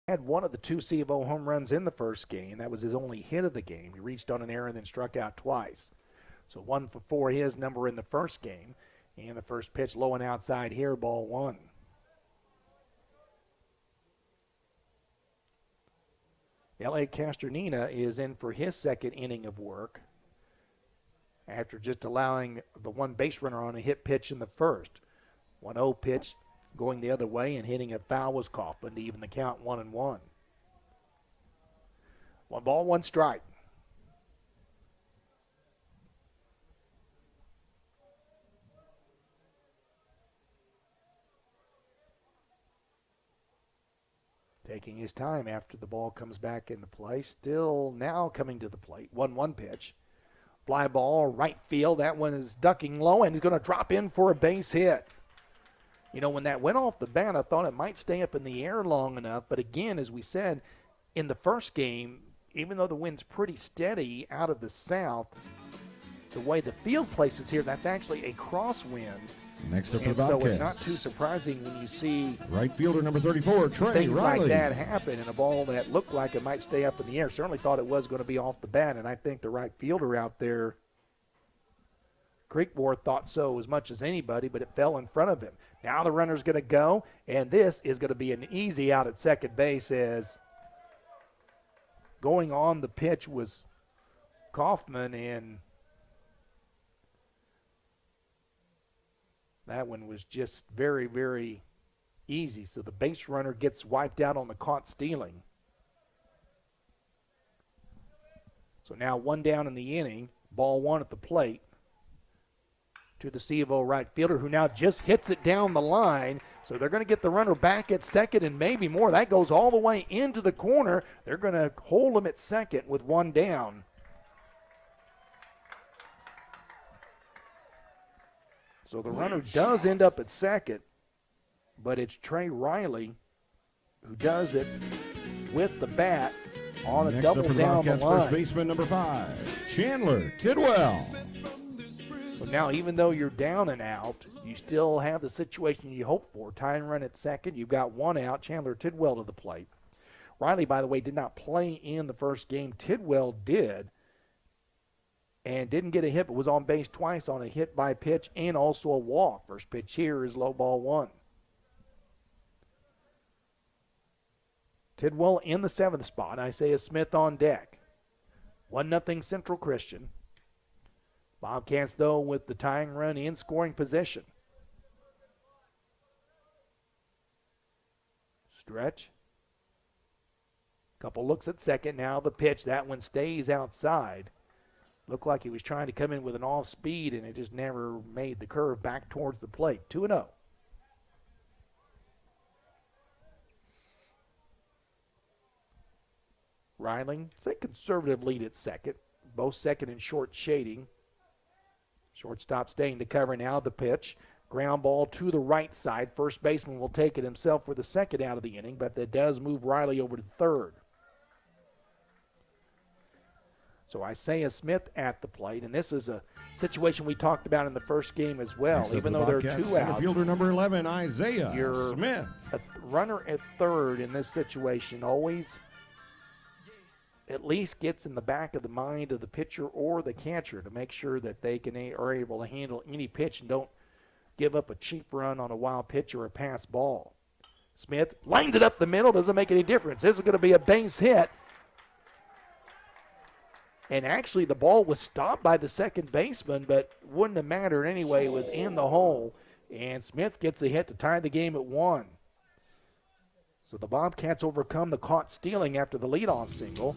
had one of the two C of O home runs in the first game. That was his only hit of the game. He reached on an error and then struck out twice. So 1 for 4, his number in the first game. And the first pitch low and outside here, ball one. Elliott Castorena is in for his second inning of work after just allowing the one base runner on a hit pitch in the first. 1-0 pitch going the other way and hitting a foul was Kaufman to even the count 1-1. 1 ball, 1 strike. Taking his time after the ball comes back into play. Still now coming to the plate. 1-1 pitch. Fly ball, right field. That one is ducking low and he's going to drop in for a base hit. You know, when that went off the bat, I thought it might stay up in the air long enough. But again, as we said, in the first game, even though the wind's pretty steady out of the south, the way the field places here, that's actually a crosswind. Next up for the So Bobcats. it's not too surprising when you see right fielder number 34, Trey things Riley. like that happen in a ball that looked like it might stay up in the air. Certainly thought it was going to be off the bat, and I think the right fielder out there, Creekmore, thought so as much as anybody, but it fell in front of him. Now the runner's going to go, and this is going to be an easy out at second base as going on the pitch was Kaufman, and that one was just very, very easy. So the base runner gets wiped out on the caught stealing. So now 1 down in the inning, ball 1 at the plate to the C of O right fielder, who now just hits it down the line. So they're going to get the runner back at second and maybe more. That goes all the way into the corner. They're going to hold him at second with 1 down. So the runner does end up at second, but it's Trey Riley who does it with the bat on a Next double up for the down the Bobcats, line. first baseman number 5, Chandler Tidwell. So now, even though you're down and out, you still have the situation you hope for. Tying run at second. You've got 1 out. Chandler Tidwell to the plate. Riley, by the way, did not play in the first game. Tidwell did, and didn't get a hit, but was on base twice on a hit by pitch and also a walk. First pitch here is low ball 1. Tidwell in the 7th spot. Isaiah Smith on deck. 1-0 Central Christian. Bobcats, though, with the tying run in scoring position. Stretch. Couple looks at second. Now the pitch. That one stays outside. Looked like he was trying to come in with an off speed, and it just never made the curve back towards the plate. 2-0. Riley, it's a conservative lead at second. Both second and short shading. Shortstop staying to cover now. The pitch. Ground ball to the right side. First baseman will take it himself for the second out of the inning, but that does move Riley over to third. So Isaiah Smith at the plate, and this is a situation we talked about in the first game as well. Next even up though for the there are Bobcats, 2 outs, center fielder number 11, Isaiah you're Smith. a runner at third in this situation always at least gets in the back of the mind of the pitcher or the catcher to make sure that they are able to handle any pitch and don't give up a cheap run on a wild pitch or a pass ball. Smith lines it up the middle, doesn't make any difference. This is going to be a base hit. And actually the ball was stopped by the second baseman, but wouldn't have mattered anyway. It was in the hole, and Smith gets a hit to tie the game at 1. So the Bobcats overcome the caught stealing after the leadoff single.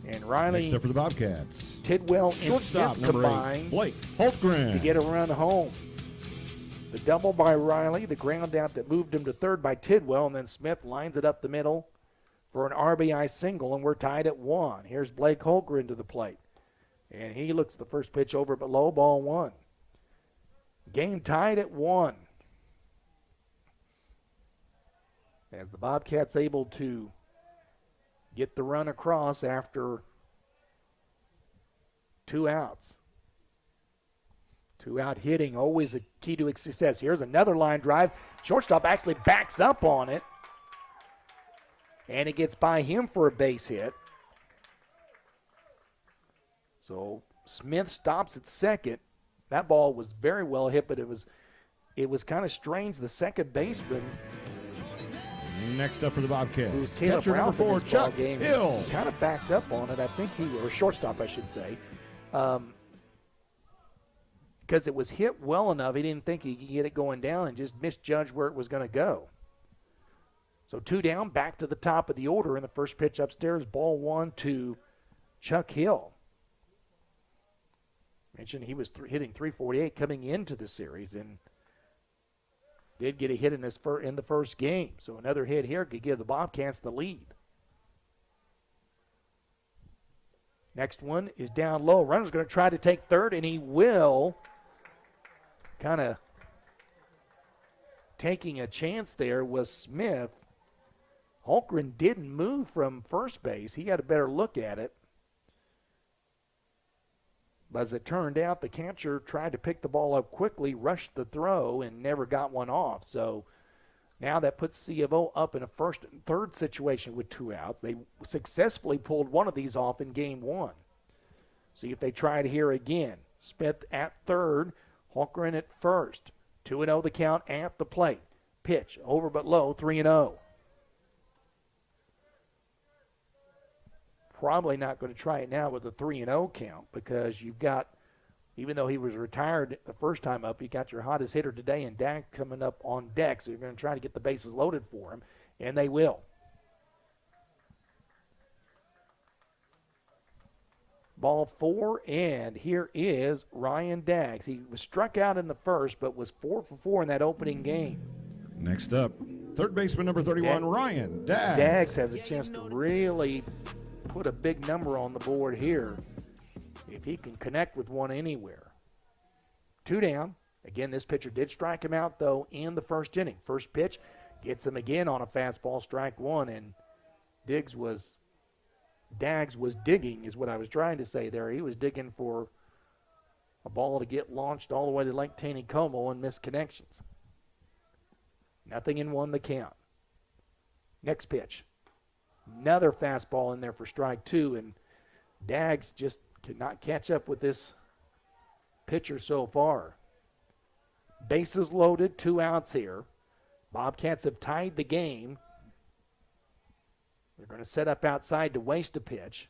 And Riley, Next up for the Bobcats, Tidwell, and shortstop Smith number 8, combined Blake Holtgren. to get a run home. The double by Riley, the ground out that moved him to third by Tidwell, and then Smith lines it up the middle for an RBI single, and we're tied at 1. Here's Blake Holtgren to the plate. And he looks the first pitch over but low, ball 1. Game tied at 1. As the Bobcats able to get the run across after 2 outs. 2 out hitting, always a key to success. Here's another line drive. Shortstop actually backs up on it. And it gets by him for a base hit. So Smith stops at second. That ball was very well hit, but it was kind of strange. The second baseman, Next up for the Bobcats, who's Taylor catcher Brown number for 4, this ball Chuck game, Hill. kind of backed up on it. I think or shortstop, I should say. Because it was hit well enough, he didn't think he could get it going down and just misjudged where it was going to go. So 2 down, back to the top of the order in the first pitch upstairs. Ball 1 to Chuck Hill. Mentioned he was hitting .348 coming into the series and did get a hit in the first game. So another hit here could give the Bobcats the lead. Next one is down low. Runner's going to try to take third, and he will. Kind of taking a chance there was Smith. Holmgren didn't move from first base. He got a better look at it. But as it turned out, the catcher tried to pick the ball up quickly, rushed the throw, and never got one off. So now that puts C of O up in a first and third situation with 2 outs. They successfully pulled one of these off in game 1. See if they try it here again. Smith at third, Holmgren at first. 2-0 the count at the plate. Pitch over but low, 3-0. Probably not going to try it now with a 3-0 count because you've got, even though he was retired the first time up, you got your hottest hitter today and Dak coming up on deck. So you're going to try to get the bases loaded for him, and they will. Ball 4, and here is Ryan Daggs. He was struck out in the first, but was 4 for 4 in that opening game. Next up, third baseman number 31, Ryan Daggs. Daggs has a chance to really put a big number on the board here if he can connect with one anywhere. 2 down. Again, this pitcher did strike him out, though, in the first inning. First pitch gets him again on a fastball, strike 1, and Daggs was digging, is what I was trying to say there. He was digging for a ball to get launched all the way to Lake Taneycomo and missed connections. 0-1 the count. Next pitch. Another fastball in there for strike 2, and Daggs just cannot catch up with this pitcher so far. Bases loaded, 2 outs here. Bobcats have tied the game. They're going to set up outside to waste a pitch.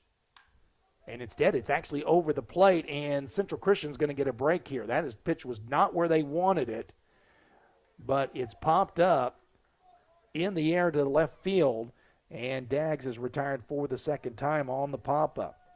And instead, it's actually over the plate, and Central Christian's going to get a break here. That pitch was not where they wanted it, but it's popped up in the air to the left field, and Daggs is retired for the second time on the pop-up.